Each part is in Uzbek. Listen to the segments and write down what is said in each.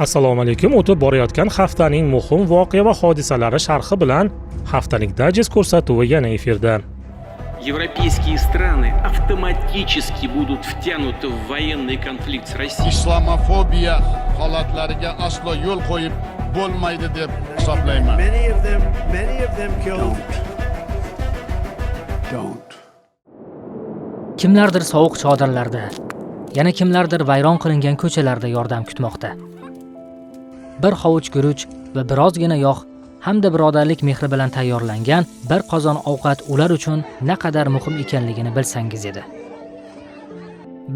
Assalomu alaykum. O'tib borayotgan haftaning muhim voqea va hodisalari sharhi bilan haftalik dayjest ko'rsatuvi yana efirda. Европейские страны автоматически будут втянуты в военный конфликт с Россией. Islamofobiya holatlariga aslo yo'l qo'yib bo'lmaydi deb hisoblayman. Many of them killed. Don't. Kimlardir sovuq chodirlarda, yana kimlardir vayron qilingan ko'chalarda yordam kutmoqda. Bir hovuch guruch va birozgina yog' hamda birodarlik mehri bilan tayyorlangan bir qozon ovqat ular uchun naqadar muhim ekanligini bilsangiz edi.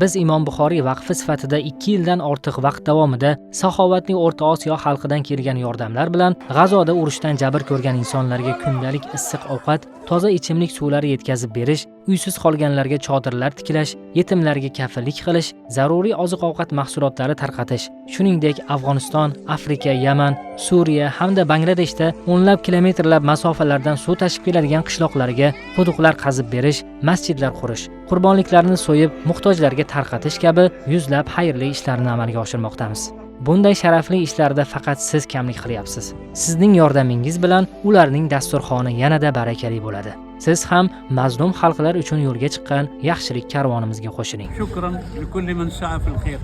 Biz Imom Buxoriy vaqfi sifatida 2 yildan ortiq vaqt davomida saxovatli O'rta Osiyo xalqidan kelgan yordamlar bilan G'azoda urushdan jabr ko'rgan insonlarga kundalik issiq ovqat, toza ichimlik suvlari yetkazib berish, uysiz qolganlarga chodirlar tiklash, yetimlarga kafillik qilish, zaruriy oziq-ovqat mahsulotlari tarqatish, shuningdek Afg'oniston, Afrika, Yaman, Suriya hamda Bangladeshda o'nlab kilometrlab masofalardan suv tashib keladigan qishloqlarga quduqlar qazib berish, masjidlar qurish, qurbonliklarni so'yib muhtojlarga tarqatish kabi yuzlab xayrli ishlarni amalga oshirmoqdamiz. Bunday sharafli ishlarda faqat siz kamlik qilyapsiz. Sizning yordamingiz bilan ularning dasturxoni yanada barakali bo'ladi. Siz ham mazlum xalqlar uchun yo'lga chiqqan yaxshilik karvonimizga qo'shiling. Shukran likulli man sa'a fil khair.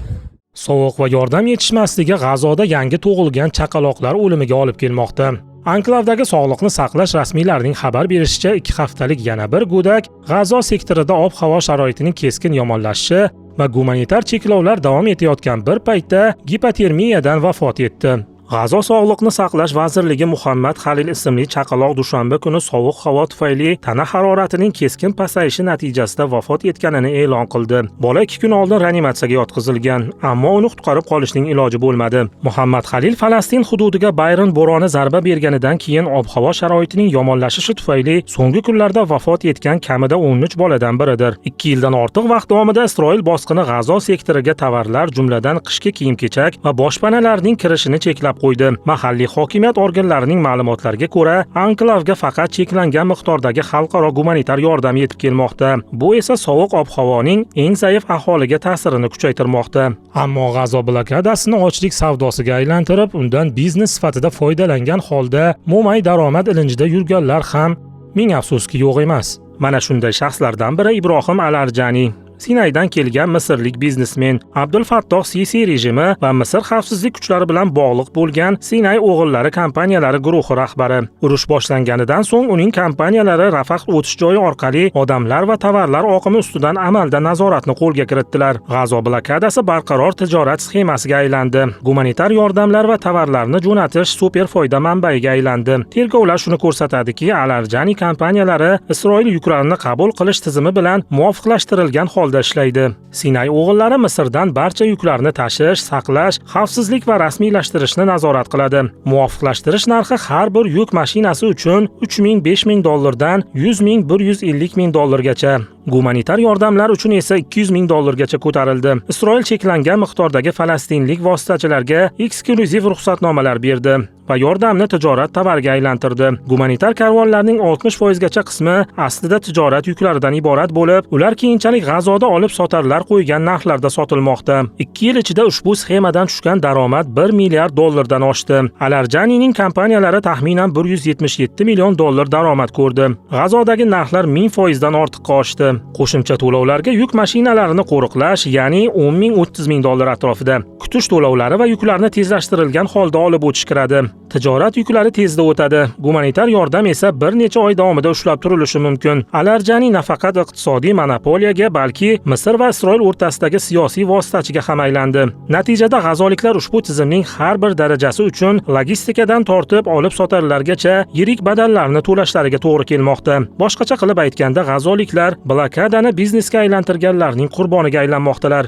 Sovuq va yordam yetishmasligi G'azoda yangi tug'ilgan chaqaloqlar o'limiga olib kelmoqda. Anklavdagi sog'liqni saqlash rasmiylarining xabar berishicha 2 haftalik yana bir go'dak G'azo sektorida ob-havo sharoitining keskin yomonlashishi va gumanitar cheklovlar davom etayotgan bir paytda gipotermiyadan vafot etdi. G'azo sog'liqni saqlash vazirligi Muhammad Halil ismli chaqaloq dushanba kuni sovuq havo tufayli tana haroratining keskin pasayishi natijasida vafot etganini e'lon qildi. Bola 2 kun oldin reanimatsiyaga yotqizilgan, ammo uni qutqarib qolishning iloji bo'lmadi. Muhammad Halil Falastin hududiga Bayron bo'roni zarba berganidan keyin ob-havo sharoitining yomonlashishi tufayli so'nggi kunlarda vafot etgan kamida 13 boladan biridir. 2 yildan ortiq vaqt davomida Isroil bosqini G'azo sektoriga tovarlar, jumladan qishki kiyim-kechak va boshpanalarning kirishini cheklab qo'ydi. Mahalliy hokimiyat organlarining ma'lumotlariga ko'ra, anklavga faqat cheklangan miqdordagi xalqaro gumanitar yordam yetib kelmoqda. Bu esa sovuq ob-havoning eng zaif aholiga ta'sirini kuchaytirmoqda. Ammo G'azo blokadasini ochlik savdosiga aylantirib, undan biznes sifatida foydalangan holda mo'may daromad ilinjida yurganlar ham ming afsuski yo'q emas. Mana shunday shaxslardan biri Ibrohim Al-Arjani. Sinaydan kelgan misrlik biznesmen Abdul Fattoh Sisi rejimi va Misr xavfsizlik kuchlari bilan bog'liq bo'lgan Sinay o'g'illari kompaniyalari guruhi rahbari. Urush boshlanganidan so'ng uning kompaniyalari Rafah o'tish joyi orqali odamlar va tovarlar oqimi ustidan amalda nazoratni qo'lga kiritdilar. G'azo blokadasi barqaror tijorat sxemasiga aylandi. Gumanitar yordamlar va tovarlarni jo'natish super foyda manbaiga aylandi. Tergovlar shuni ko'rsatadiki, Al-Arjani kompaniyalari Isroil yuklarini qabul qilish tizimi bilan muvofiqlashtirilgan holda ishlaydi. Sinay o'g'illari Misrdan barcha yuklarni tashish, saqlash, xavfsizlik va rasmiylashtirishni nazorat qiladi. Muvofiqlashtirish narxi har bir yuk mashinasi uchun $3000-5000 dan $100,000-150,000 Gumanitar yordamlar uchun esa $200,000 ko'tarildi. Isroil cheklangan miqdordagi falastinlik vositachilarga eksklyuziv ruxsatnomalar berdi va yordamni tijorat tovariga aylantirdi. Gumanitar karvonlarning 60% gacha qismi aslida tijorat yuklaridan iborat bo'lib, ular keyinchalik G'azoda olib sotarlar qo'ygan narxlarda sotilmoqda. 2 yil ichida ushbu sxemadan tushgan daromad $1 milliard dan oshdi. Al-Arjanining kompaniyalari taxminan $177 million daromad ko'rdi. G'azodagi narxlar 1000% dan ortiqqa oshdi. Qo'shimcha to'lovlarga yuk mashinalarini qo'riqlash, ya'ni $10,000-30,000 atrofida. Kutish to'lovlari va yuklarni tezlashtirilgan holda olib o'tish kiradi. Tijorat yuklari tezda o'tadi. Gumanitar yordam esa bir necha oy davomida ushlab turilishi mumkin. Al-Arjani nafaqat iqtisodiy monopoliyaga, balki Misr va Isroil o'rtasidagi siyosiy vositachiga ham aylandi. Natijada g'azoliklar ushbu tizimning har bir darajasi uchun logistikadan tortib olib sotarlargacha yirik badallarni to'lashlariga to'g'ri kelmoqda. Boshqacha qilib aytganda, g'azoliklar blokadani biznesga aylantirganlarning qurboniga aylanmoqdalar.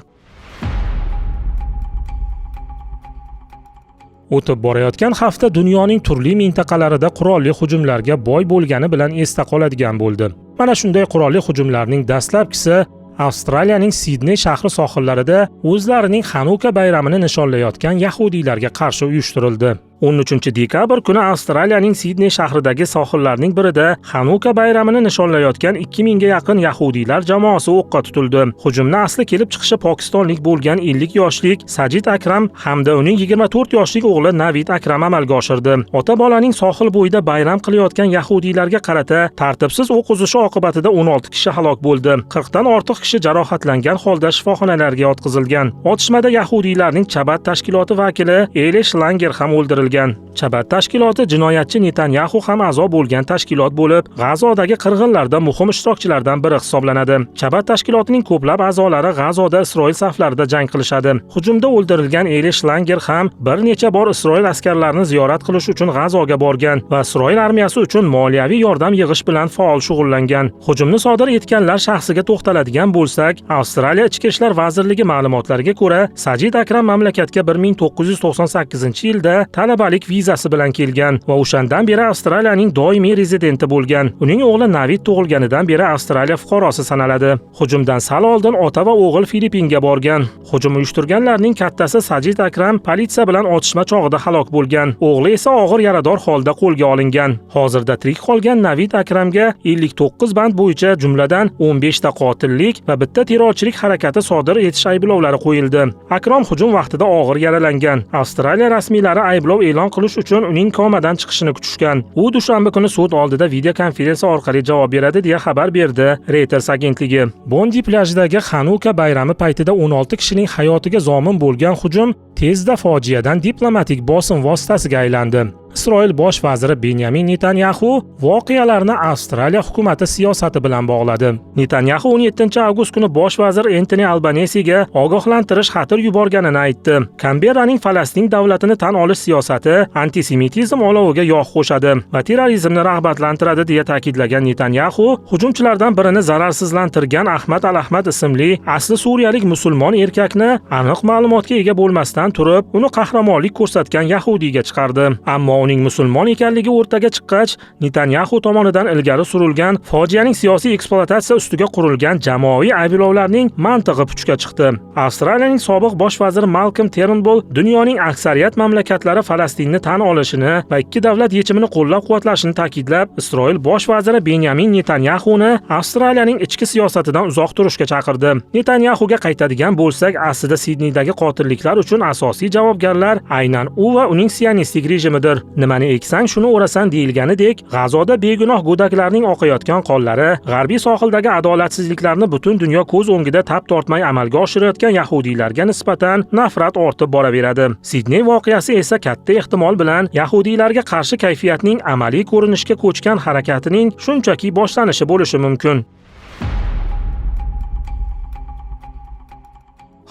O'tib borayotgan hafta dunyoning turli mintaqalarida qurolli hujumlarga boy bo'lgani bilan esda qoladigan bo'ldi. Mana shunday qurolli hujumlarning dastlabkisi Avstraliyaning Sidney shahri sohillarida o'zlarining Hanuka bayramini nishonlayotgan yahudiylarga qarshi uyushtirildi. 13-dekabr kuni Avstraliyaning Sidney shahridagi sohillarning birida Hanuka bayramini nishonlayotgan 2000 ga yaqin yahudiylar jamoasi o'qqa tutildi. Hujumni asli kelib chiqishi pokistonlik bo'lgan 50 yoshlik Sajid Akram hamda uning 24 yoshlik o'g'li Navid Akram amalga oshirdi. Ota-bolaning sohil bo'yida bayram qilayotgan yahudiylarga qarata tartibsiz o'q uzishi oqibatida 16 kishi halok bo'ldi. 40 dan ortiq kishi jarohatlangan holda shifoxonalarga yotqizilgan. Otishmada yahudiylarning Chabad tashkiloti vakili Elish Langer ham o'ldirilgan. Chabad tashkiloti jinoyatchi Netanyahu ham a'zo bo'lgan tashkilot bo'lib, G'azodagi qirg'inlarda muhim ishtirokchilardan biri hisoblanadi. Chabad tashkilotining ko'plab a'zolari G'azoda Isroil saflarida jang qilishadi. Hujumda o'ldirilgan Elish Langer ham bir necha bor Isroil askarlarini ziyorat qilish uchun G'azoga borgan va Isroil armiyasi uchun moliyaviy yordam yig'ish bilan faol shug'ullangan. Hujumni sodir etganlar shaxsiga to'xtaladigan bo'lsak, Avstraliya Ichki ishlar vazirligi ma'lumotlariga ko'ra, Sajid Akram mamlakatga 1998-yilda talabalik vizasi bilan kelgan va o'shandan beri Avstraliyaning doimiy rezidenti bo'lgan. Uning o'g'li Navid tug'ilganidan beri Avstraliya fuqarosi sanaladi. Hujumdan sal oldin ota va o'g'il Filippinga borgan. Hujum uyushtirganlarning kattasi Sajid Akram politsiya bilan otishma chog'ida halok bo'lgan. O'g'li esa og'ir yarador holda qo'lga olingan. Hozirda tirik qolgan Navid Akramga 59 band bo'yicha jumladan 15 ta qotillik va bitta terrorchilik harakati sodir etish ayblovlari qo'yildi. Akram hujum vaqtida og'ir yaralangan. Avstraliya rasmiylari ayblov e'lon qilish uchun uning komadan chiqishini kutishgan. U dushanba kuni sud oldida video konferensiya orqali javob beradi deya xabar berdi Reuters agentligi. Bondi plajidagi Hanuka bayrami paytida 16 kishining hayotiga zomin bo'lgan hujum tezda fojiadan diplomatik bosim vositasiga aylandi. Isroil bosh vaziri Benyamin Netanyahu voqealarni Avstraliya hukumati siyosati bilan bog'ladi. Netanyahu 17-avgust kuni bosh vazir Antoni Albanesiga ogohlantirish xati yuborganini aytdi. Kanberraning Falastin davlatini tan olish siyosati antisemitizm oloviga yog' qo'shadi va terrorizmni rag'batlantiradi deya ta'kidlagan Netanyahu, hujumchilardan birini zararsizlantirgan Ahmad al-Ahmad ismli asli suriyalik musulmon erkakni aniq ma'lumotga ega bo'lmasdan turib, uni qahramonlik ko'rsatgan yahudiyga chiqardi. Ammo uning musulmon ekanligi o'rtaga chiqqach, Netanyahu tomonidan ilgari surilgan fojianing siyosiy ekspluatatsiya ustiga qurilgan jamoaviy ayblovlarning mantig'i puchga chiqdi. Avstraliyaning sobiq bosh vaziri Malcolm Turnbull dunyoning aksariyat mamlakatlari Falastinni tan olishini va ikki davlat yechimini qo'llab-quvvatlashini ta'kidlab, Isroil bosh vaziri Benyamin Netanyahuni Avstraliyaning ichki siyosatidan uzoq turishga chaqirdi. Netanyahuga qaytadigan bo'lsak, aslida Sidneydagi qotilliklar uchun asosiy javobgarlar aynan u va uning sionistik rejimidir. Nimani eksang shuni o'rasan deyilganidek, G'azoda begunoh go'daklarning oqayotgan qonlari, g'arbiy sohildagi adolatsizliklarni butun dunyo ko'z o'ngida tap tortmay amalga oshirayotgan yahudiylarga nisbatan nafrat ortib boraveradi. Sidney voqeasi esa katta ehtimol bilan yahudiylarga qarshi kayfiyatning amaliy ko'rinishga ko'chgan harakatining shunchaki boshlanishi bo'lishi mumkin.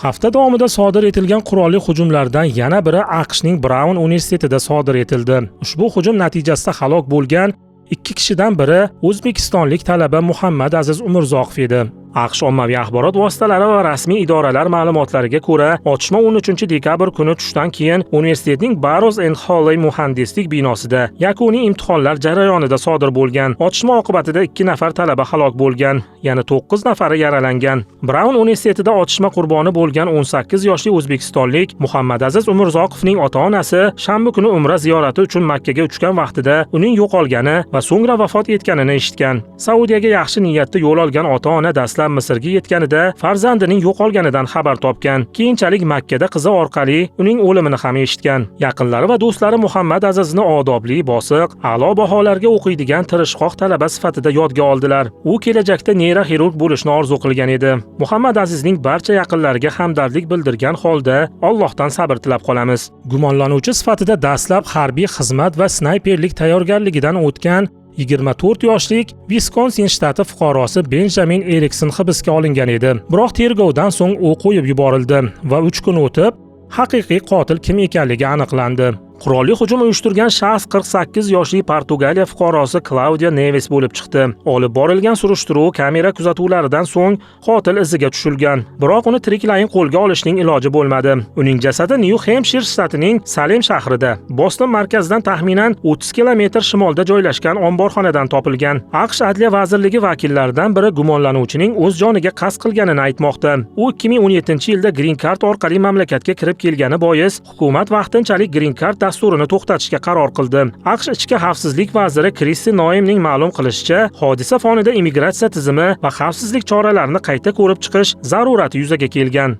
Hafta davomida sodir etilgan qurolli hujumlardan yana biri AQShning Brown universitetida sodir etildi. Ushbu hujum natijasida halok bo'lgan 2 kishidan biri o'zbekistonlik talaba Muhammad Aziz Umurzoqov edi. AQSh ommaviy axborot vositalari va rasmiy idoralar ma'lumotlariga ko'ra, otishma 13-dekabr kuni tushdan keyin universitetning Barrows and Halley muhandislik binosida yakuniy imtihonlar jarayonida sodir bo'lgan. Otishma oqibatida 2 nafar talaba halok bo'lgan, yana 9 nafari yaralangan. Brown universitetida otishma qurboni bo'lgan 18 yoshli o'zbekistonlik Muhammad Aziz Umurzoqovning ota-onasi shanba kuni umra ziyorati uchun Makkaga uchgan vaqtida uning yo'qolgani va so'ngra vafot etganini eshitgan. Saudiyaga yaxshi niyatda yo'l olgan ota-ona dastlab Misrga yetganida farzandining yo'qolganidan xabar topgan. Keyinchalik Makkada qizi orqali uning o'limini ham eshitgan. Yaqinlari va do'stlari Muhammad Azizni odobli, bosiq, a'lo baholarga o'qiydigan tirishqoq talaba sifatida yodga oldilar. U kelajakda neyroxirurg bo'lishni orzu qilgan edi. Muhammad Azizning barcha yaqinlariga hamdardlik bildirgan holda Allohdan sabr tilab qolamiz. Gumonlanuvchi sifatida dastlab harbiy xizmat va snayperlik tayyorgarligidan o'tgan 24 yoshlik Wisconsin shtati fuqarosi Benjamin Erikson hibsga olingan edi. Biroq tergovdan so'ng u qo'yib yuborildi va 3 kun o'tib haqiqiy qotil kim ekanligi aniqlandi. Qurolli hujum uyushtirgan shaxs 48 yoshli Portugaliya fuqarosi Claudia Neves bo'lib chiqdi. Olib borilgan surishtiruv kamera kuzatuvlaridan so'ng qotil iziga tushilgan. Biroq uni tiriklayin qo'lga olishning iloji bo'lmadi. Uning jasadi New Hampshire shtatining Salem shahrida, Boston markazidan taxminan 30 kilometr shimolda joylashgan omborxonadan topilgan. AQSh Adliya vazirligi vakillaridan biri gumonlanuvchining o'z joniga qasd qilganini aytmoqda. U 2017-yilda Green Card orqali mamlakatga kirib kelgani bois hukumat vaqtinchalik Green Card dasturini to'xtatishga qaror qildi. AQSh ichki xavfsizlik vaziri Kristi Noemning ma'lum qilishicha, hodisa fonida immigratsiya tizimi va xavfsizlik choralarini qayta ko'rib chiqish zarurati yuzaga kelgan.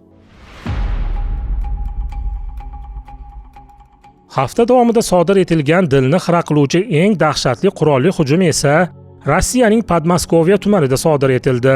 Hafta davomida sodir etilgan dilni xira qiluvchi eng dahshatli qurolli hujum esa Rossiyaning Podmoskoviya tumanida sodir etildi.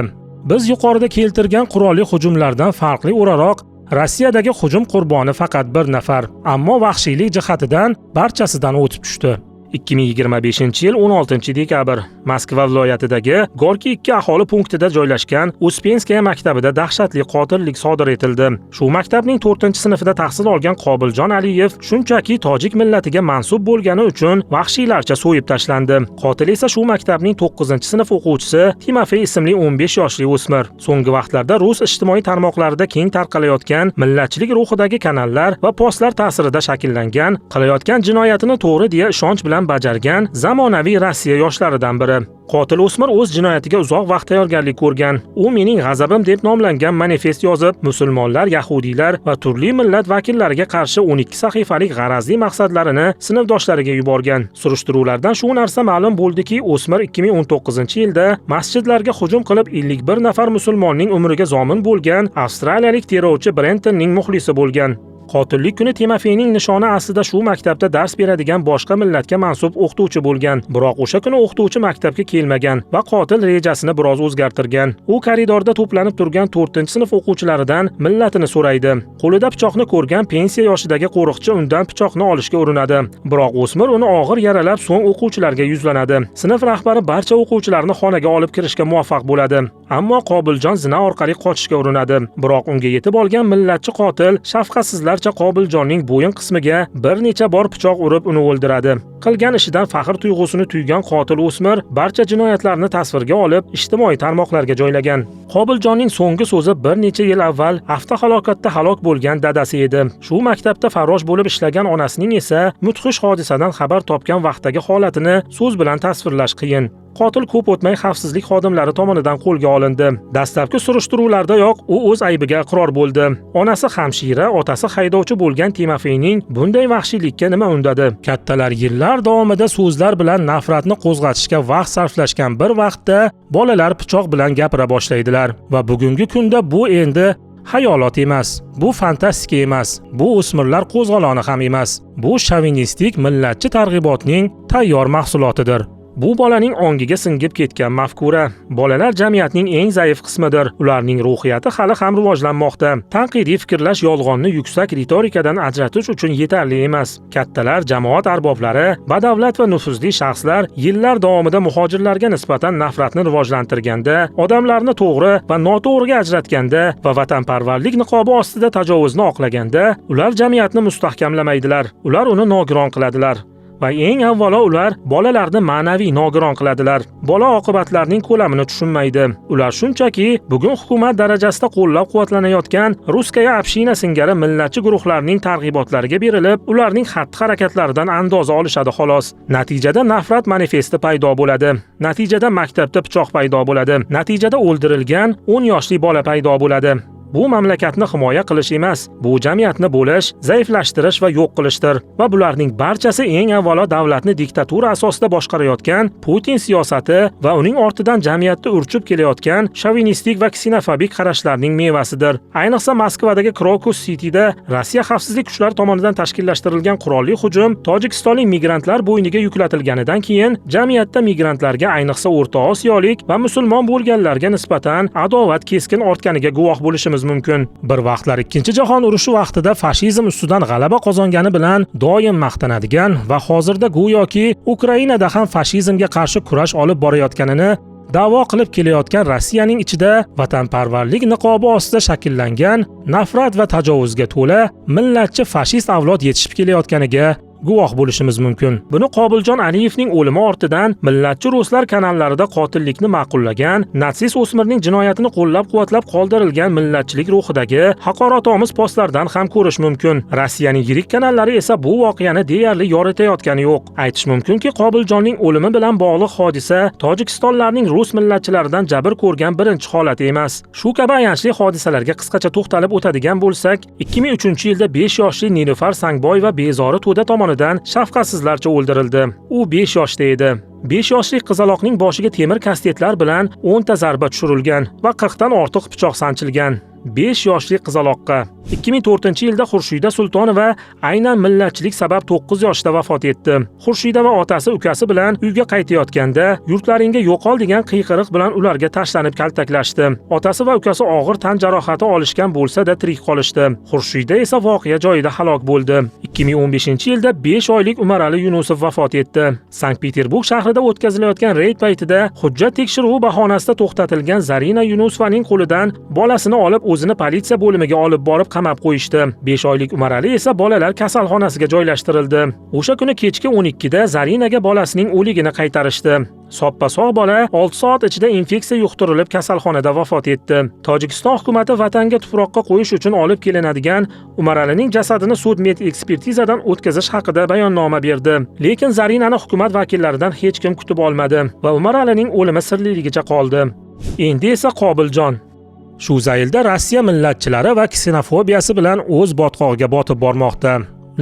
Biz yuqorida keltirgan qurolli hujumlardan farqli o'laroq Rossiyadagi hujum qurboni faqat bir nafar, ammo vahshiylik jihatidan barchasidan o'tib tushdi. 2025-yil 16-dekabr Moskva viloyatidagi Gorki 2 aholi punktida joylashgan Uspenskaya maktabida dahshatli qotillik sodir etildi. Shu maktabning 4-sinfida tahsil olgan Qobiljon Aliyev shunchaki tojik millatiga mansub bo'lgani uchun vahshiylarcha so'yib tashlandi. Qotil esa shu maktabning 9-sinf o'quvchisi Timofey ismli 15 yoshli o'smir. So'nggi vaqtlarda rus ijtimoiy tarmoqlarida keng tarqalayotgan millatchilik ruhidagi kanallar va postlar ta'sirida shakllangan, qilayotgan jinoyatini to'g'ri deya ishonch bilan bajargan zamonaviy Rossiya yoshlaridan biri. Qotil o'smir o'z jinoyatiga uzoq vaqt tayyorgarlik ko'rgan. U mening g'azabim deb nomlangan manifest yozib, musulmonlar, yahudiylar va turli millat vakillariga qarshi 12 sahifalik g'arazli maqsadlarini sinfdoshlariga yuborgan. Surishtiruvlardan shu narsa ma'lum bo'ldiki, o'smir 2019-yilda masjidlarga hujum qilib 51 nafar musulmonning umriga zomin bo'lgan avstraliyalik terrorchi Brentonning muxlisi bo'lgan. Qotillik kuni Timofeyning nishoni aslida shu maktabda dars beradigan boshqa millatga mansub o'qituvchi bo'lgan. Biroq o'sha kuni o'qituvchi maktabga kelmagan va qotil rejasini biroz o'zgartirgan. U koridorda to'planib turgan 4-sinf o'quvchilaridan millatini so'raydi. Qo'lida pichoqni ko'rgan pensiya yoshidagi qo'riqchi undan pichoqni olishga urinadi. Biroq o'smir uni og'ir yaralab, so'ng o'quvchilarga yuzlanadi. Sinf rahbari barcha o'quvchilarni xonaga olib kirishga muvaffaq bo'ladi. Ammo Qobiljon zina orqali qochishga urinadi. Biroq unga yetib olgan millatchi qotil shafqatsizlar Qobiljonning bo'yin qismiga bir necha bor pichoq urib uni o'ldiradi. Qilgan ishidan faxr tuyg'usini tuygan qotil o'smir barcha jinoyatlarni tasvirga olib, ijtimoiy tarmoqlarga joylagan. Qobiljonning so'nggi so'zi bir necha yil avval avtohalokatda halok bo'lgan dadasi edi. Shu maktabda farrosh bo'lib ishlagan onasining esa mudhish hodisadan xabar topgan vaqtdagi holatini so'z bilan tasvirlash qiyin. Qotil ko'p o'tmay xavfsizlik xodimlari tomonidan qo'lga olindi. Dastlabki surishtiruvlardayoq u o'z aybiga iqror bo'ldi. Onasi hamshira, otasi haydovchi bo'lgan Timofeyning bunday vahshiylikka nima undadi? Kattalar yillar davomida so'zlar bilan nafratni qo'zg'atishga vaqt sarflashgan bir vaqtda bolalar pichoq bilan gapira boshlaydilar va bugungi kunda bu endi hayolot emas, bu fantastika emas, bu o'smirlar qo'zg'oloni ham emas. Bu shovinistik millatchi targ'ibotning tayyor mahsulotidir. Bu bolaning ongiga singib ketgan mafkura. Bolalar jamiyatning eng zaif qismidir. Ularning ruhiyati hali ham rivojlanmoqda. Tanqidiy fikrlash yolg'onni yuksak ritorikadan ajratish uchun yetarli emas. Kattalar, jamoat arboblari, badavlat va nufuzli shaxslar yillar davomida muhojirlarga nisbatan nafratni rivojlantirganda, odamlarni to'g'ri va noto'g'riga ajratganda va vatanparvarlik niqobi ostida tajovuzni oqlaganda, ular jamiyatni mustahkamlamaydilar. Ular uni nogiron qiladilar. Va eng avvalo ular bolalarni ma'naviy nogiron qiladilar. Bola oqibatlarning ko'lamini tushunmaydi. Ular shunchaki bugun hukumat darajasida qo'llab-quvvatlanayotgan Ruskaya Община singari millatchi guruhlarning targ'ibotlariga berilib, ularning xatti-harakatlaridan andoza olishadi xolos. Natijada nafrat manifesti paydo bo'ladi. Natijada maktabda pichoq paydo bo'ladi. Natijada o'ldirilgan 10 yoshli bola paydo bo'ladi. Bu mamlakatni himoya qilish emas, bu jamiyatni bo'lish, zaiflashtirish va yo'q qilishdir. Va bularning barchasi eng avvalo davlatni diktatura asosida boshqarayotgan Putin siyosati va uning ortidan jamiyatda urchib kelayotgan shovinistik va ksenofobik qarashlarning mevasidir. Ayniqsa Moskvadagi Krokus Cityda Rossiya xavfsizlik kuchlari tomonidan tashkillashtirilgan qurolli hujum Tojikistonlik migrantlar bo'yniga yuklatilganidan keyin jamiyatda migrantlarga, ayniqsa O'rta Osiyolik va musulmon bo'lganlarga nisbatan adovat keskin ortganiga guvoh bo'lishimiz mumkin. Bir vaqtlar Ikkinchi jahon urushi vaqtida fashizm ustidan g'alaba qozongani bilan doim maqtanadigan va hozirda go'yoki Ukrainada ham fashizmga qarshi kurash olib borayotganini da'vo qilib kelayotgan Rossiyaning ichida vatanparvarlik niqobi ostida shakllangan nafrat va tajovuzga to'la millatchi fashist avlod yetishib kelayotganiga guvoh bo'lishimiz mumkin. Buni Qobiljon Aliyevning o'limi ortidan millatchi ruslar kanallarida qotillikni ma'qullagan, natsist o'smirning jinoyatini qo'llab-quvvatlab qoldirilgan millatchilik ruhidagi haqoratomuz postlardan ham ko'rish mumkin. Rossiyaning yirik kanallari esa bu voqeani deyarli yoritayotgani yo'q. Aytish mumkinki, Qobiljonning o'limi bilan bog'liq hodisa Tojikistonlarning rus millatchilaridan jabr ko'rgan birinchi holati emas. Shu kabi ayanchli hodisalarga qisqacha to'xtalib o'tadigan bo'lsak, 2003-yilda 5 yoshli Nilufar Sangboy va Bezori To'da tomonidan tomonidan shafqatsizlarcha o'ldirildi. U 5 yoshda edi. 5 yoshli qizaloqning boshiga temir kastetlar bilan 10 ta zarba tushirilgan va 40 dan ortiq pichoq sanchilgan. 5 yoshli qizaloqqa 2004-yilda Xurshida Sultonova aynan millatchilik sabab 9 yoshda vafot etdi. Xurshida va otasi ukasi bilan uyga qaytayotganda yurtlaringga yo'qol degan qiyqiriq bilan ularga tashlanib kaltaklashdi. Otasi va ukasi og'ir tan jarohati olishgan bo'lsa-da tirik qolishdi. Xurshida esa voqea joyida halok bo'ldi. 2015-yilda 5 oylik Umarali Yunusov vafot etdi. Sankt-Peterburg shahrida o'tkazilayotgan reyd paytida hujjat tekshiruvi bahonasida to'xtatilgan Zarina Yunusovaning qo'lidan bolasini olib o'zini politsiya bo'limiga olib borib qamab qo'yishdi. 5 oylik Umarali esa bolalar kasalxonasiga joylashtirildi. O'sha kuni kechki 12da Zarinaga bolasining o'ligini qaytarishdi. Soppa-sog' bola 6 soat ichida infeksiya yuqtirilib kasalxonada vafot etdi. Tojikiston hukumatı vatanga tuproqqa qo'yish uchun olib kelinadigan Umaralining jasadini sud-med ekspertizadan o'tkazish haqida bayonnoma berdi. Lekin Zarinani hukumat vakillaridan hech kim kutib olmadi va Umaralining o'limi sirliligicha qoldi. Endi esa Qobiljon. Shu zaylda Rossiya millatchilari va ksenofobiyasi bilan o'z botqog'iga botib bormoqda.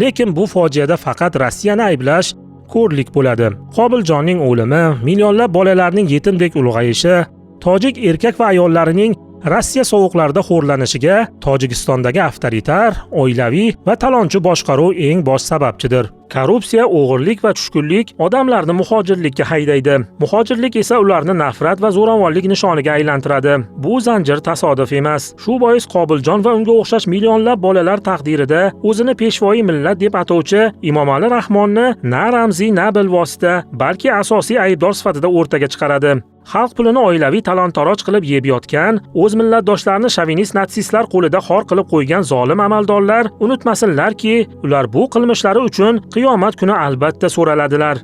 Lekin bu fojiada faqat Rossiyani ayblash ko'rlik bo'ladi. Qobiljonning o'limi, millionlab bolalarning yetimdek ulg'ayishi, tojik erkak va ayollarining Rossiya sovuqlarida xo'rlanishiga Tojikistondagi avtoritar, oilaviy va talonchi boshqaruv eng bosh sababchidir. Korrupsiya, o'g'irlik va tushkunlik odamlarni muhojirlikka haydaydi. Muhojirlik esa ularni nafrat va zo'ravonlik nishoniga aylantiradi. Bu zanjir tasodif emas. Shu bois Qobiljon va unga o'xshash millionlab bolalar taqdirida o'zini peshvoyi millat deb atovchi Imomali Rahmonni na ramziy, na bilvosita, balki asosiy aybdor sifatida o'rtaga chiqaradi. Xalq pulini oilaviy talon-taroj qilib yeb yotgan, o'z millatdoshlarini shovinist natsistlar qo'lida xor qilib qo'ygan zolim amaldorlar unutmasinlarki, ular bu qilmishlari uchun qiyomat kuni albatta so'raladilar.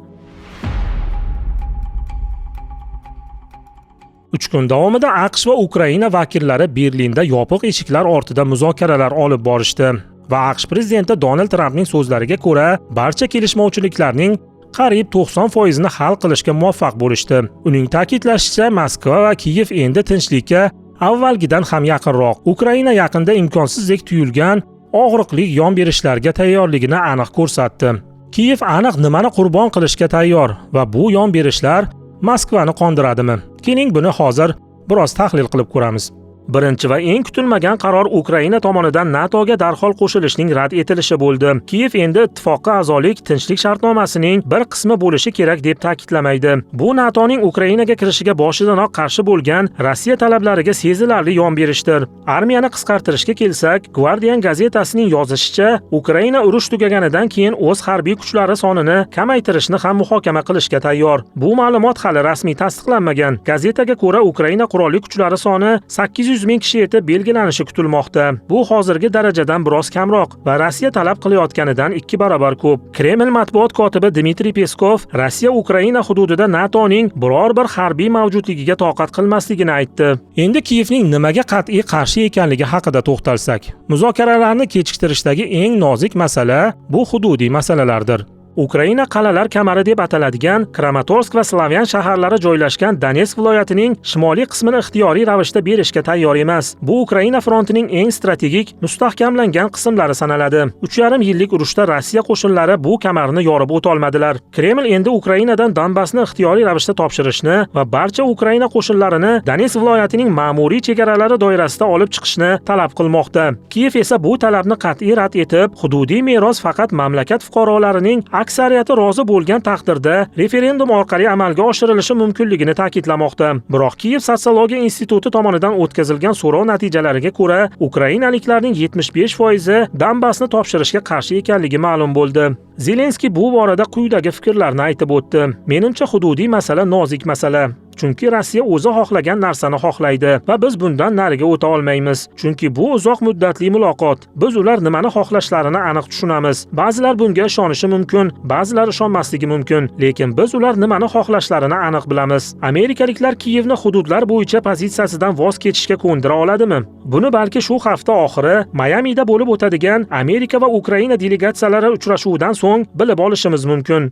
3 kun davomida AQSh va Ukraina vakillari Berlinda yopiq eshiklar ortida muzokaralar olib borishdi va AQSh prezidenti Donald Trampning so'zlariga ko'ra, barcha kelishmovchiliklarning qariyb 90% ni hal qilishga muvaffaq bo'lishdi. Uning ta'kidlashicha, Moskva va Kiyev endi tinchlikka avvalgidan ham yaqinroq. Ukraina yaqinda imkonsizdek tuyulgan og'riqli yon berishlarga tayyorligini aniq ko'rsatdi. Kiyev aniq nimani qurbon qilishga tayyor va bu yon berishlar Moskvani qondiradimi? Keling buni hozir biroz tahlil qilib ko'ramiz. Birinchi va eng kutilmagan qaror Ukraina tomonidan NATOga darhol qo'shilishning rad etilishi bo'ldi. Kiyev endi ittifoqqa a'zolik tinchlik shartnomasining bir qismi bo'lishi kerak deb ta'kidlamaydi. Bu NATOning Ukrainaga kirishiga boshidanoq qarshi bo'lgan Rossiya talablariga sezilarli yon berishdir. Armiyani qisqartirishga kelsak, Guardian gazetasining yozishicha, Ukraina urush tugaganidan keyin o'z harbiy kuchlari sonini kamaytirishni ham muhokama qilishga tayyor. Bu ma'lumot hali rasmiy tasdiqlanmagan. Gazetaga ko'ra, Ukraina qurolli kuchlari soni 800 ming kishi etib belgilanishi kutilmoqda. Bu hozirgi darajadan biroz kamroq va Rossiya talab qilayotganidan 2 barobar ko'p. Kreml matbuot kotibi Dmitriy Peskov Rossiya Ukraina hududida NATOning biror bir harbiy mavjudligiga toqat qilmasligini aytdi. Endi Kiyevning nimaga qat'iy qarshi ekanligi haqida to'xtalsak, muzokaralarni kechiktirishdagi eng nozik masala bu hududiy masalalardir. Ukraina qal'alar kamari deb ataladigan Kramatorsk va Slavyan shaharlari joylashgan Donetsk viloyatining shimoliy qismini ixtiyoriy ravishda berishga tayyor emas. Bu Ukraina frontining eng strategik, mustahkamlangan qismlari sanaladi. 3,5 yillik urushda Rossiya qo'shinlari bu kamarni yorib o'ta olmadilar. Kreml endi Ukrainadan Donbassni ixtiyoriy ravishda topshirishni va barcha Ukraina qo'shinlarini Donetsk viloyatining ma'muriy chegaralari doirasida olib chiqishni talab qilmoqda. Kiyev esa bu talabni qat'iy rad etib, hududiy meros faqat mamlakat fuqarolarining aksariyati rozi bo'lgan taqdirda referendum orqali amalga oshirilishi mumkinligini ta'kidlamoqda. Biroq Kiyev sotsiologiya instituti tomonidan o'tkazilgan so'rov natijalariga ko'ra, ukrainaliklarning 75% Donbassni topshirishga qarshi ekanligi ma'lum bo'ldi. Zelenskiy bu borada quyidagi fikrlarni aytib o'tdi. Menimcha hududiy masala nozik masala. Chunki Rossiya o'zi xohlagan narsani xohlaydi va biz bundan nariga o'ta olmaymiz. Chunki bu uzoq muddatli muloqot. Biz ular nimani xohlashlarini aniq tushunamiz. Ba'zilar bunga ishonishi mumkin, ba'zilar ishonmasligi mumkin, lekin biz ular nimani xohlashlarini aniq bilamiz. Amerikaliklar Kiyevni hududlar bo'yicha pozitsiyasidan voz kechishga ko'ndira oladimi? Buni balki shu hafta oxiri Mayamida bo'lib o'tadigan Amerika va Ukraina delegatsiyalari uchrashuvidan so'ng bilib olishimiz mumkin.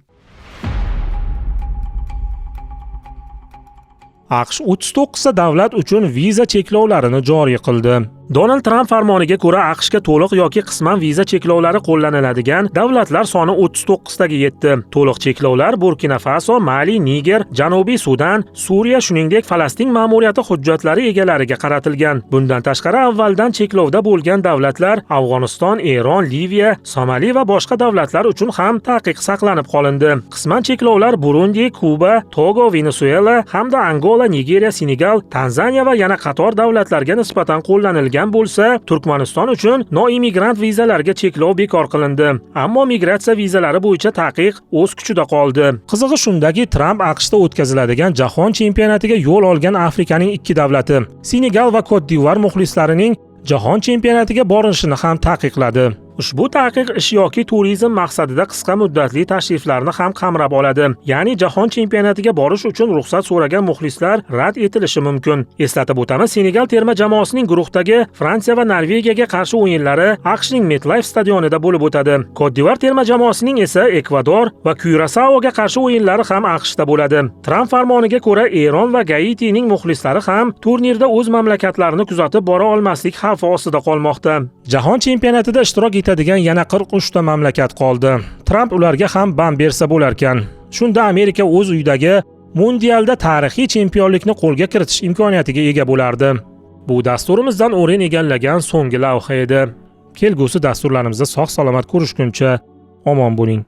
AQSh 39 davlat uchun viza cheklovlarini joriy qildi. Donald Tramp farmoniga ko'ra AQShga to'liq yoki qisman viza cheklovlari qo'llaniladigan davlatlar soni 39 taga yetdi. To'liq cheklovlar Burkina Faso, Mali, Niger, Janubiy Sudan, Suriya, shuningdek Falastin ma'muriyati hujjatlari egalariga qaratilgan. Bundan tashqari avvaldan cheklovda bo'lgan davlatlar Afg'oniston, Eron, Liviya, Somali va boshqa davlatlar uchun ham taqiq saqlanib qolindi. Qisman cheklovlar Burundi, Kuba, Togo, Venezuela hamda Angola, Nigeriya, Senegal, Tanzaniya va yana qator davlatlarga nisbatan qo'llanilgan bo'lsa, Turkmaniston uchun noimigrant vizalarga cheklov bekor qilindi. Ammo migratsiya vizalari bo'yicha taqiq o'z kuchida qoldi. Qizig'i shundaki, Tramp AQShda o'tkaziladigan jahon chempionatiga yo'l olgan Afrikaning ikki davlati, Senegal va Kod d'Ivoire muxlislarining jahon chempionatiga borishini ham taqiqladi. Ushbu taqiq ish yoki turizm maqsadida qisqa muddatli tashriflarni ham qamrab oladi. Ya'ni jahon chempionatiga borish uchun ruxsat so'ragan muxlislar rad etilishi mumkin. Eslatib o'tamiz, Senegal terma jamoasining guruhdagi Fransiya va Norvegiyaga qarshi o'yinlari AQShning MetLife stadionida bo'lib o'tadi. Kod d'Ivoire terma jamoasining esa Ekvador va Kurasaoga qarshi o'yinlari ham AQShda bo'ladi. Tramp farmoniga ko'ra Eron va Gaitining muxlislari ham turnirda o'z mamlakatlarini kuzatib bora olmaslik xavfi ostida qolmoqda. Jahon chempionatida ishtirok etadigan yana 43 ta mamlakat qoldi. Tramp ularga ham bam bersa bo'lar ekan. Shunda Amerika o'z uyidagi mundialda tarixiy chempionlikni qo'lga kiritish imkoniyatiga ega bo'lardi. Bu dasturimizdan o'rin egallagan so'nggi lavha edi. Kelgusi dasturlarimizda sog' salomat ko'rishguncha omon bo'ling.